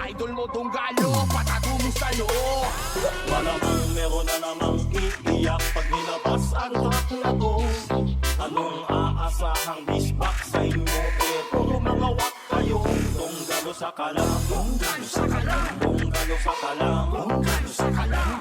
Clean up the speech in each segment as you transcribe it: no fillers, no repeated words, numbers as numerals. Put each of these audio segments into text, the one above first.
idol mo tunggalo, patago mo sa loob. Malamang meron na namang iiyak pag nilabas ang track na to. Anong aasahang disbak sa inyo? Puro mga wak kayo. Tunggalo sa kalam, tunggalo sa kalam, tunggalo sa kalam, tunggalo sa kalam.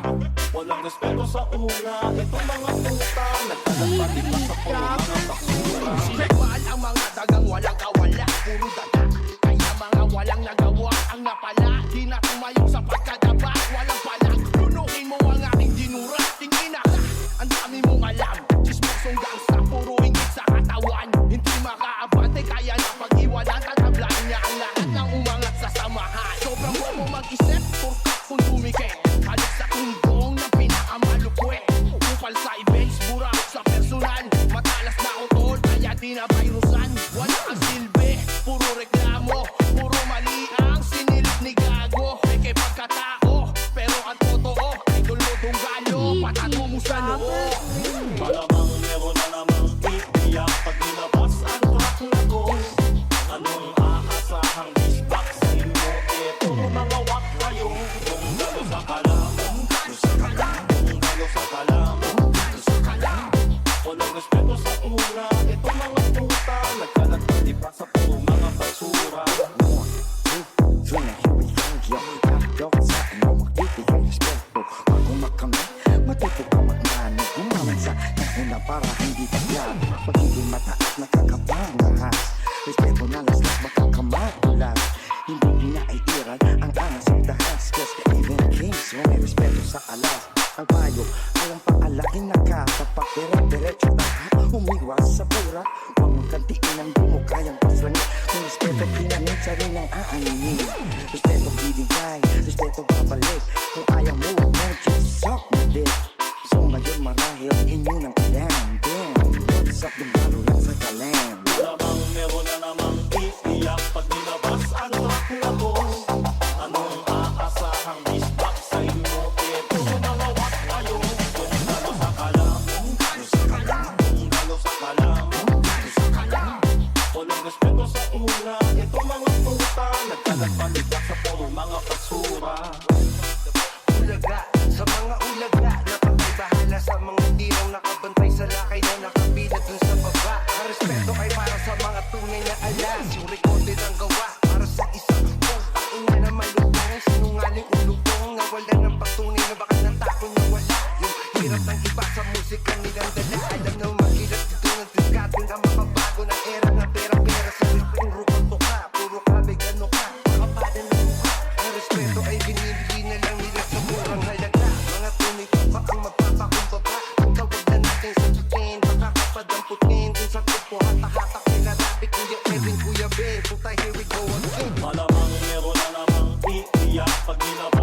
Walang respeto sa una, itong mga puta nagkalapati pa sa puro mga baksura. Sinagmaan ang mga dagang walang kawala, puro daga. Kaya mga walang nagawa ang napala. Di na tumayong sa pagkadaba, walang palag. Lunukin mo ang aking dinura, tingin na ka. Ang dami mong alam, chismosong gangsta, puro ingit sa katawan. Hindi makaabante, kaya napag-iwanan. Tatablaan niya ang lahat ng umangat sa samahan. Sobrang bobo mag-isip, turkap kung tumike. Halos sa tumbong ng pinakamalupwe. Kupal sa events, mura sa personal. Matalas na utol, kaya di na virusan. Wala kang silbi, puro reklamo. Puro mali ang sinilit ni Gago. Peke pagkatao, pero ang totoo idol mo tunggalo, patago mo sa loob. Malamang meron na namang iiyak pag nilabas ang track na to. Anong aasahang disbak sa inyo? Puro mga wak kayo. Tunggalo sa kalam, tunggalo sa kalam, tunggalo sa kalam, tunggalo sa kalam. Walang respeto sa una, itong mga puta nagkalagpati pa sa puro mga basura. Para hindi tagyan pag hindi mataas nakakapangahas. Respeto na laslas makakamakulas. Hindi pinaiiran ang angas ng dahas. Cause even kings may respeto sa alas. Ang payo alam paalain na katapak. Pero diretso lahat umiwas sa pura. Huwag mong kantiin ang di mo kayang paslangin. Kung respeto pinanit sa rin ang aaninin. Respeto bibigay, respeto babalik. Kung ayaw mo huwag mo just suck my dick. So ngayon marahil inyo ng alam. Damn, what's up yung baro lang sa kalam. Malamang meron na namang iiyak pag nilabas ang track na to. Anong aasahang disbak sa inyo? Puro mga wak kayo. Tunggalo sa kalam, tunggalo sa kalam, tunggalo sa kalam, tunggalo sa kalam. Walang respeto sa una, itong mga puta nagkalagpalitak sa puro mga basura. Ulaga, sa mga ulaga napagbahala sa mga tirang nakabantay sa lakay na nakapila dun sa baba. Ang respeto ay para sa mga tunay na alas. Yung recorded ang gawa para sa isang putang ina na malutong. Sinungaling ulubong na wala ng patunay na baka natakon na wala. Yung hirap ng iba sa musika nilang dala. Alam na magilat dito ng diskatin ang mapabago ng era na pera-pera sa puro kanto ka, puro kabig ano ka, makapada na mukha. Ang respeto ay binibili na lang nila sa murang halaga. Mga tunay pa ba ang magpapakumbaba? Kung tawag na natin sa tutin, baka kapadamputin. Kung sa kupo hata-hatak nila dati Kuya Edwin, Kuya Ben. Puta, here we go again. Malamang meron na namang iiyak pag nilabas